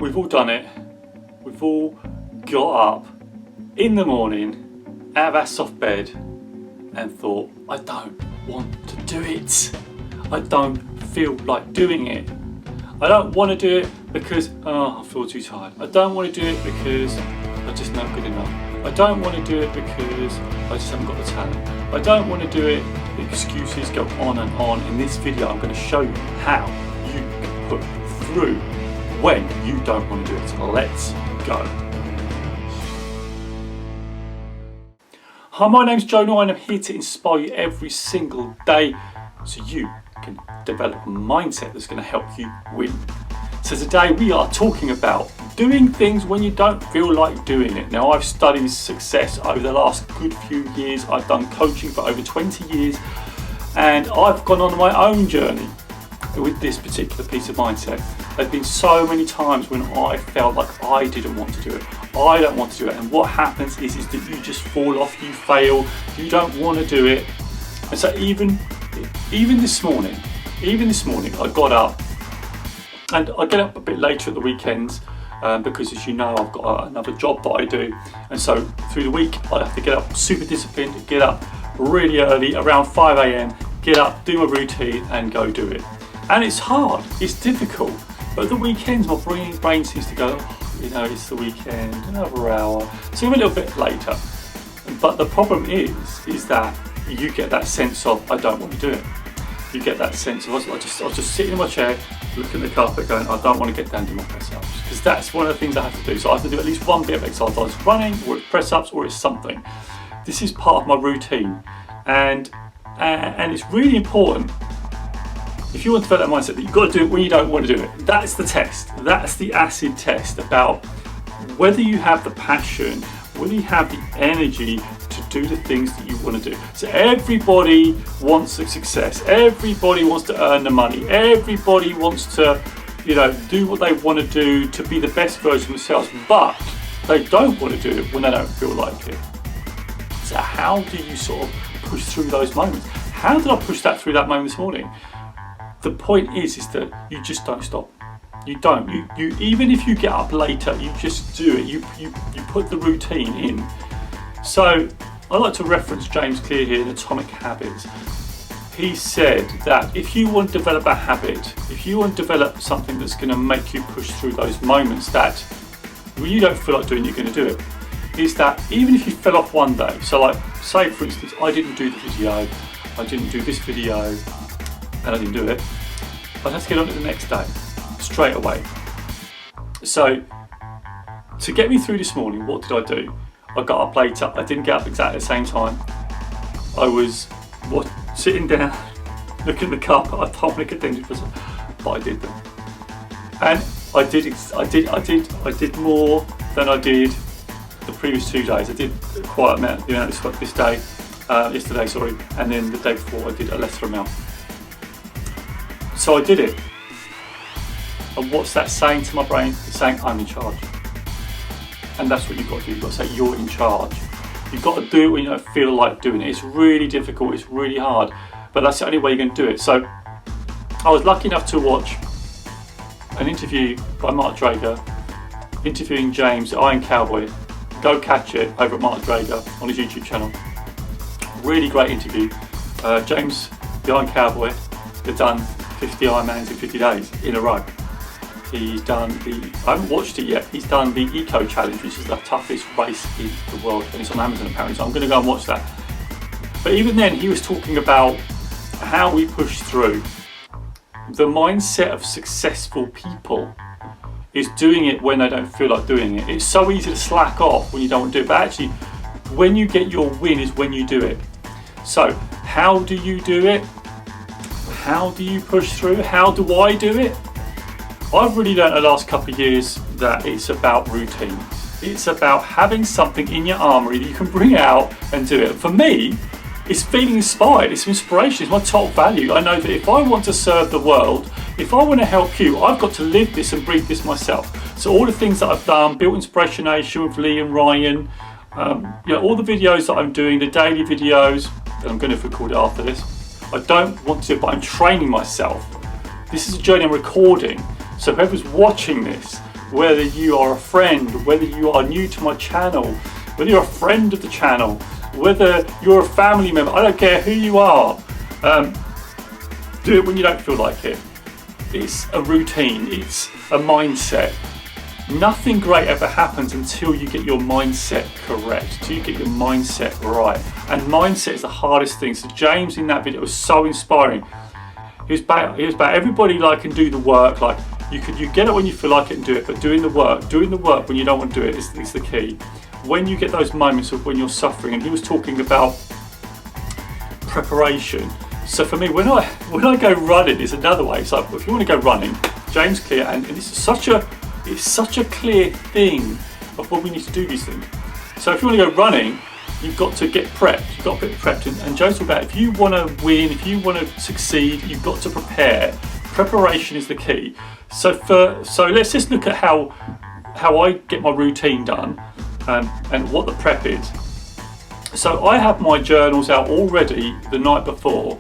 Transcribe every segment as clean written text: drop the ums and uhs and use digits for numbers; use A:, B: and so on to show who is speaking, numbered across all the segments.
A: We've all done it. We've all got up in the morning out of our soft bed and thought, I don't want to do it. I don't feel like doing it. I don't want to do it because I feel too tired. I don't want to do it because I'm just not good enough. I don't want to do it because I just haven't got the talent. I don't want to do it. The excuses go on and on. In this video I'm going to show you how you can put through when you don't want to do it. So let's go. Hi, my name's Joe Noya and I'm here to inspire you every single day so you can develop a mindset that's going to help you win. So today we are talking about doing things when you don't feel like doing it. Now, I've studied success over the last good few years. I've done coaching for over 20 years and I've gone on my own journey with this particular piece of mindset. There's been so many times when I felt like I didn't want to do it. I don't want to do it. And what happens is that you just fall off, you fail, you don't want to do it. And so even this morning, I got up, and I get up a bit later at the weekends because, as you know, I've got another job that I do. And so through the week, I have to get up super disciplined, get up really early, around 5 a.m, get up, do my routine and go do it. And it's hard, it's difficult, but at the weekends my brain seems to go, it's the weekend, another hour, so I'm a little bit later. But the problem is that you get that sense of, I don't want to do it. You get that sense of, I was just sitting in my chair, looking at the carpet going, I don't want to get down to my press ups, because that's one of the things I have to do. So I have to do at least one bit of exercise, either it's running, or it's press ups, or it's something. This is part of my routine, and it's really important. If you want to develop that mindset, that you've got to do it when you don't want to do it. That's the test. That's the acid test about whether you have the passion, whether you have the energy to do the things that you want to do. So everybody wants the success. Everybody wants to earn the money. Everybody wants to, do what they want to do to be the best version of themselves. But they don't want to do it when they don't feel like it. So how do you sort of push through those moments? How did I push through that moment this morning? The point is that you just don't stop. You don't. You even if you get up later, you just do it. You put the routine in. So I like to reference James Clear here in Atomic Habits. He said that if you want to develop a habit, if you want to develop something that's going to make you push through those moments that when you don't feel like doing, you're going to do it, is that even if you fell off one day, so like say for instance, I didn't do the video, I didn't do this video, and I didn't do it, I'd have to get on it the next day, straight away. So to get me through this morning, what did I do? I got up later, I didn't get up exactly at the same time. I was sitting down, looking at the carpet, I told me to get down, but I did them. And I did more than I did the previous 2 days. I did quite a amount, yesterday, and then the day before I did a lesser amount. So I did it. And what's that saying to my brain? It's saying I'm in charge. And that's what you've got to do. You've got to say you're in charge. You've got to do it when you don't feel like doing it. It's really difficult, it's really hard, but that's the only way you're going to do it. So I was lucky enough to watch an interview by Mark Drager interviewing James at Cowboy. Go catch it over at Mark Drager on his YouTube channel. Really great interview. James, the Iron Cowboy, had done 50 Ironmans in 50 days in a row. He's done I haven't watched it yet, he's done the Eco Challenge, which is the toughest race in the world, and it's on Amazon apparently, so I'm going to go and watch that. But even then, he was talking about how we push through. The mindset of successful people is doing it when they don't feel like doing it. It's so easy to slack off when you don't want to do it, but actually, when you get your win is when you do it. So, how do you do it? How do you push through? How do I do it? I've really learned the last couple of years that it's about routine. It's about having something in your armoury that you can bring out and do it. For me, it's feeling inspired, it's inspiration, it's my top value. I know that if I want to serve the world, if I want to help you, I've got to live this and breathe this myself. So all the things that I've done, built InspirationNation with Lee and Ryan, all the videos that I'm doing, the daily videos, and I'm going to record it after this. I don't want to, but I'm training myself. This is a journey I'm recording. So whoever's watching this, whether you are a friend, whether you are new to my channel, whether you're a friend of the channel, whether you're a family member, I don't care who you are. Do it when you don't feel like it. It's a routine, it's a mindset. Nothing great ever happens until you get your mindset correct, until you get your mindset right. And mindset is the hardest thing. So James in that video was so inspiring. He was about everybody can do the work, you get it when you feel like it and do it, but doing the work when you don't want to do it is the key. When you get those moments of when you're suffering, and he was talking about preparation. So for me, when I go running is another way. So if you want to go running, James Clear, and this is such a clear thing of when we need to do these things. So if you want to go running, you've got to get prepped. You've got to get prepped. And James talked about if you want to win, if you want to succeed, you've got to prepare. Preparation is the key. So let's just look at how I get my routine done and what the prep is. So I have my journals out already the night before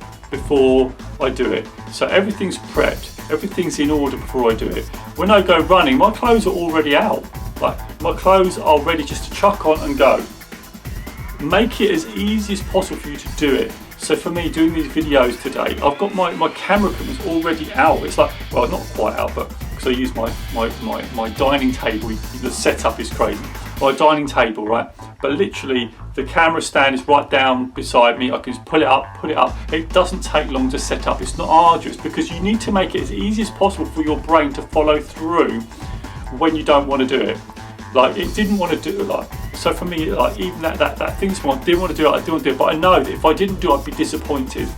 A: I do it. So everything's prepped, everything's in order before I do it. When I go running, my clothes are already out. My clothes are ready just to chuck on and go. Make it as easy as possible for you to do it. So for me, doing these videos today, I've got my camera equipment already out. It's not quite out, but because I use my dining table, the setup is crazy. My dining table, right? But literally, the camera stand is right down beside me. I can just pull it up. It doesn't take long to set up. It's not arduous because you need to make it as easy as possible for your brain to follow through when you don't want to do it. It didn't want to do it. So for me, even that thing this morning, I didn't want to do it. But I know that if I didn't do it, I'd be disappointed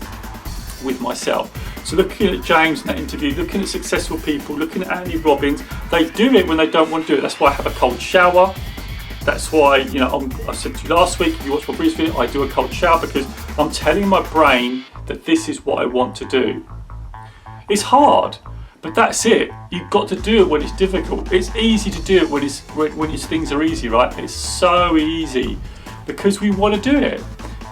A: with myself. So looking at James in that interview, looking at successful people, looking at Andy Robbins, they do it when they don't want to do it. That's why I have a cold shower. That's why, I said to you last week, if you watched my previous video, I do a cold shower because I'm telling my brain that this is what I want to do. It's hard, but that's it. You've got to do it when it's difficult. It's easy to do it when things are easy, right? It's so easy because we want to do it.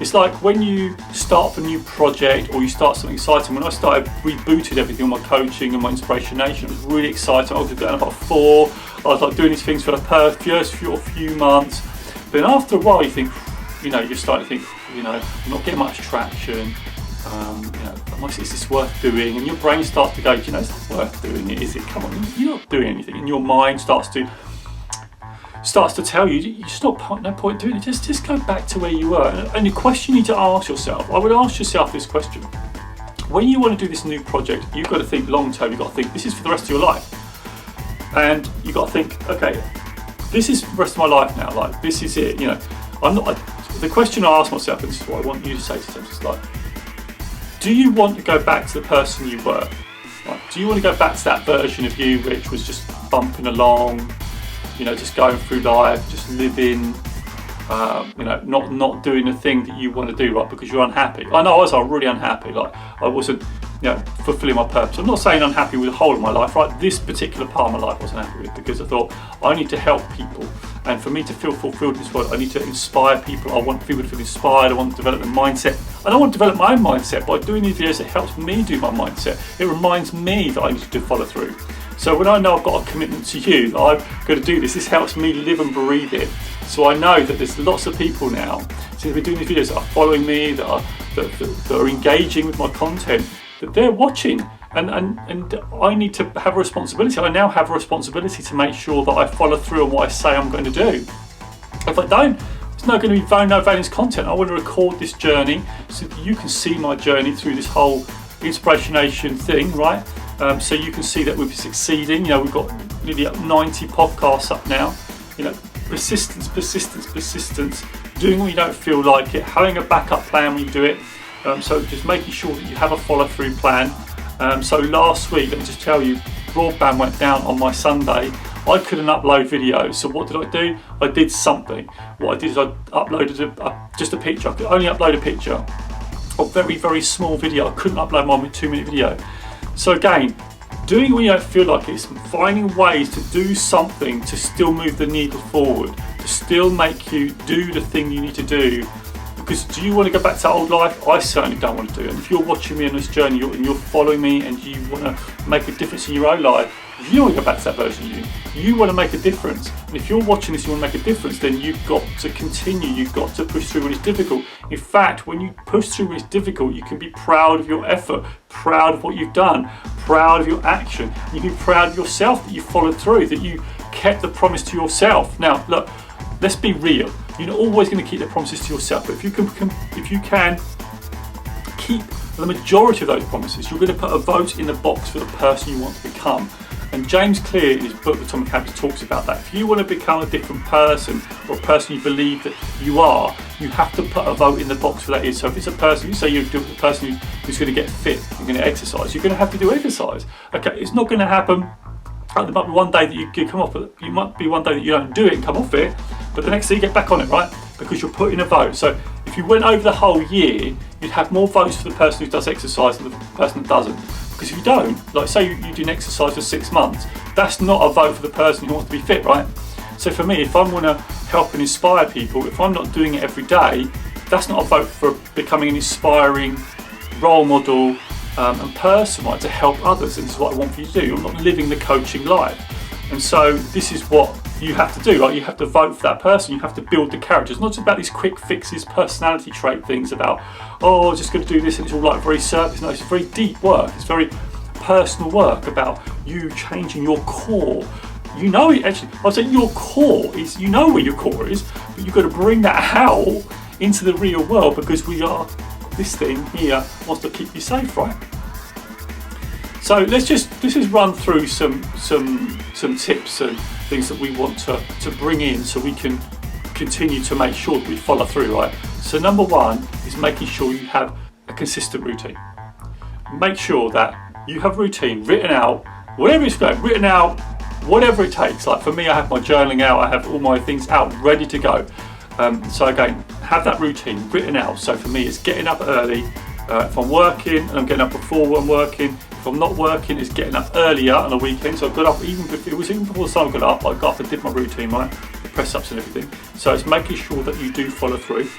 A: It's like when you start a new project or you start something exciting. When I rebooted everything on my coaching and my InspirationNation, it was really exciting. I was doing about 4. I was doing these things for the first few months. But then after a while, you think, you're starting to think, I'm not getting much traction. Is this worth doing? And your brain starts to go, it's not worth doing it, is it? Come on, you're not doing anything. And your mind starts to tell you, it's no point doing it. Just go back to where you were. And the question you need to ask yourself, I would ask yourself this question. When you want to do this new project, you've got to think long term. You've got to think, this is for the rest of your life. And you've got to think, okay, this is the rest of my life now. This is it. The question I ask myself, and this is what I want you to say to yourself, is do you want to go back to the person you were? Do you want to go back to that version of you which was just bumping along, just going through life, just living, not doing the thing that you want to do, right? Because you're unhappy. I know I was really unhappy. I wasn't, fulfilling my purpose. I'm not saying unhappy with the whole of my life, right? This particular part of my life I wasn't happy with because I thought I need to help people. And for me to feel fulfilled in this world, I need to inspire people. I want people to feel inspired. I want to develop their mindset. I don't want to develop my own mindset. By doing these videos, it helps me do my mindset. It reminds me that I need to follow through. So when I know I've got a commitment to you, that I've got to do this helps me live and breathe it. So I know that there's lots of people now, since I've been doing these videos, that are following me, that are engaging with my content, that they're watching. And I need to have a responsibility. I now have a responsibility to make sure that I follow through on what I say I'm going to do. If I don't, there's not going to be no value in content. I want to record this journey so that you can see my journey through this whole InspirationNation thing, right? So you can see that we're succeeding. We've got nearly 90 podcasts up now. Persistence, doing when you don't feel like it, having a backup plan when you do it. So just making sure that you have a follow-through plan. So last week, let me just tell you, broadband went down on my Sunday. I couldn't upload videos. So what did I do? I did something. What I did is I uploaded just a picture. I could only upload a picture. A very, very small video. I couldn't upload my 2-minute video. So again, doing when you don't feel like it is finding ways to do something to still move the needle forward, to still make you do the thing you need to do. Because do you want to go back to that old life? I certainly don't want to do it. And if you're watching me on this journey and you're following me and you want to make a difference in your own life, You want to go back to that version of you. You want to make a difference. And if you're watching this, you want to make a difference, then you've got to continue. You've got to push through when it's difficult. In fact, when you push through when it's difficult, you can be proud of your effort, proud of what you've done, proud of your action. You can be proud of yourself that you followed through, that you kept the promise to yourself. Now, look, let's be real. You're not always going to keep the promises to yourself, but if you can keep the majority of those promises, you're going to put a vote in the box for the person you want to become. And James Clear, in his book, Atomic Habits, talks about that. If you want to become a different person, or a person you believe that you are, you have to put a vote in the box for that is. So if it's a person, you say you're a person who's going to get fit, you're going to exercise, you're going to have to do exercise. Okay, it's not going to happen. There might be one day that you come off it. You might be one day that you don't do it and come off it, but the next day you get back on it, right? Because you're putting a vote. So if you went over the whole year, you'd have more votes for the person who does exercise than the person that doesn't. Because if you don't, like say you do an exercise for 6 months, that's not a vote for the person who wants to be fit, right? So for me, if I want to help and inspire people, if I'm not doing it every day, that's not a vote for becoming an inspiring role model and person, right, to help others. And this is what I want for you to do. I'm not living the coaching life. And so this is what you have to do, right? You have to vote for that person. You have to build the character. It's not just about these quick fixes, personality trait things about, oh, just going to do this and it's all like very surface. No, it's very deep work. It's very personal work about you changing your core. You know it actually, I'll say your core is, you know where your core is, but you've got to bring that out into the real world because this thing here wants to keep you safe, right? So let's just run through some tips and things that we want to bring in so we can continue to make sure that we follow through, right? So number one is making sure you have a consistent routine. Make sure that you have routine written out, whatever it's going, written out, whatever it takes. Like for me, I have my journaling out, I have all my things out, ready to go. So again, have that routine written out. So for me, it's getting up early. If I'm working and I'm getting up before I'm working. If I'm not working, it's getting up earlier on a weekend. So I got up even before the sun I got up. I got up and did my routine, right? The press ups and everything. So it's making sure that you do follow through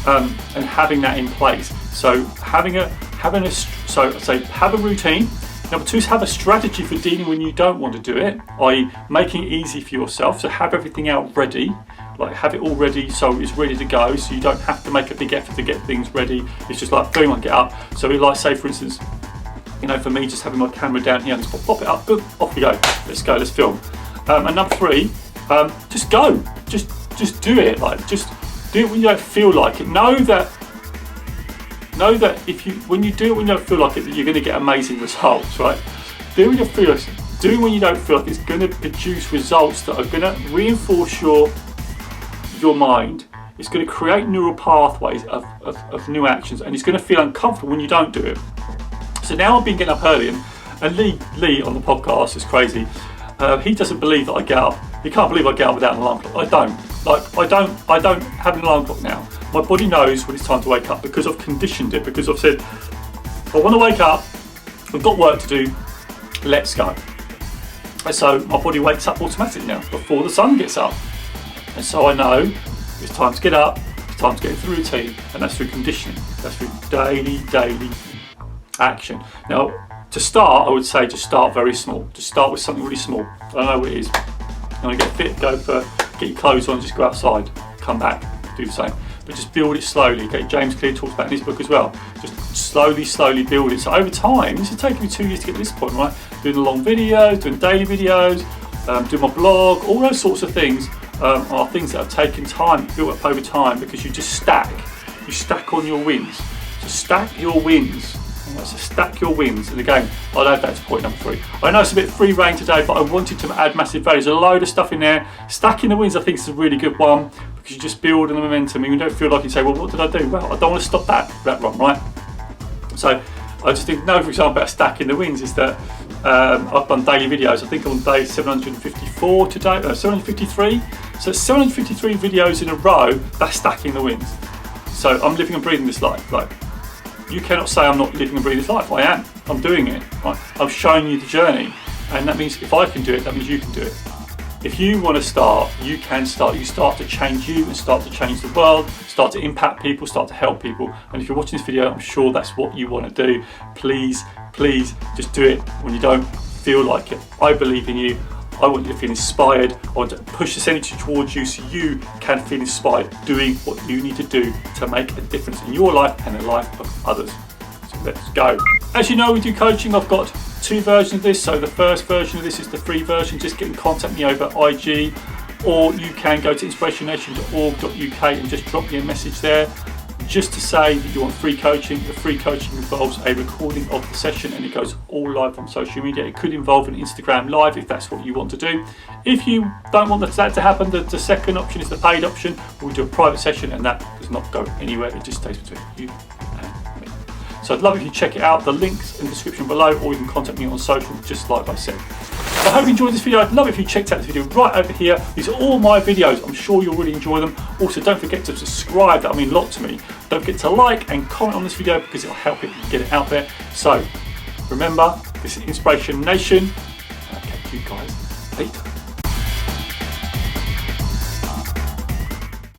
A: and having that in place. So have a routine. Number two is have a strategy for dealing when you don't want to do it, i.e. making it easy for yourself. So have everything out ready, like have it all ready so it's ready to go, so you don't have to make a big effort to get things ready. It's just like boom, I get up. So like say for instance, you know, for me just having my camera down here and just pop it up, boom, off we go. Let's go, let's film. And number three, just go, just do it. Like just do it when you don't feel like it. Know that when you do it when you don't feel like it, that you're going to get amazing results, right? Do it when you feel like it. Do it when you don't feel like it's going to produce results that are going to reinforce your mind. It's going to create neural pathways of new actions, and it's going to feel uncomfortable when you don't do it. So now I've been getting up early, and Lee on the podcast is crazy. He doesn't believe that I get up. He can't believe I get up without an alarm clock. I don't have an alarm clock now. My body knows when it's time to wake up because I've conditioned it, because I've said, I want to wake up, I've got work to do, let's go. And so my body wakes up automatically now before the sun gets up. And so I know it's time to get up, it's time to get into the routine, and that's through conditioning. That's through daily action. Now, to start, I would say just start very small. Just start with something really small. I don't know what it is. You want to get fit, get your clothes on, just go outside, come back, do the same. But just build it slowly. Okay, James Clear talks about in his book as well. Just slowly build it. So over time, this has taken me 2 years to get to this point, right? Doing the long videos, doing daily videos, doing my blog, all those sorts of things are things that have taken time, built up over time, because you just stack. You stack on your wins. So stack your wins. So stack your wins. And again, I'll add that to point number 3. I know it's a bit free reign today, but I wanted to add massive value. There's a load of stuff in there. Stacking the wins, I think, is a really good one, because you just build on the momentum and you don't feel like you say, well, what did I do? Well, I don't want to stop that run, right? So I just think, for example, about stacking the wins is that I've done daily videos. I think I'm on day 754 today, 753. So 753 videos in a row, that's stacking the wins. So I'm living and breathing this life. Like, you cannot say I'm not living and breathing this life. I am. I'm doing it. Right? I'm showing you the journey. And that means if I can do it, that means you can do it. If you want to start, you can start. You start to change you and start to change the world, start to impact people, start to help people. And if you're watching this video, I'm sure that's what you want to do. Please just do it when you don't feel like it. I believe in you. I want you to feel inspired. I want to push this energy towards you so you can feel inspired doing what you need to do to make a difference in your life and the life of others. So let's go. As you know, we do coaching. I've got 2 versions of this. So the first version of this is the free version. Just get in contact with me over IG, or you can go to inspirationnation.org.uk and just drop me a message there just to say that you want free coaching. The free coaching involves a recording of the session and it goes all live on social media. It could involve an Instagram live if that's what you want to do. If you don't want that to happen, the second option is the paid option. We'll do a private session and that does not go anywhere. It just stays between you and me. So I'd love if you check it out. The link's in the description below, or you can contact me on social just like I said. I hope you enjoyed this video. I'd love it if you checked out this video right over here. These are all my videos. I'm sure you'll really enjoy them. Also, don't forget to subscribe. That will mean a lot to me. Don't forget to like and comment on this video because it'll help it get it out there. So, remember, this is Inspiration Nation. I'll catch you guys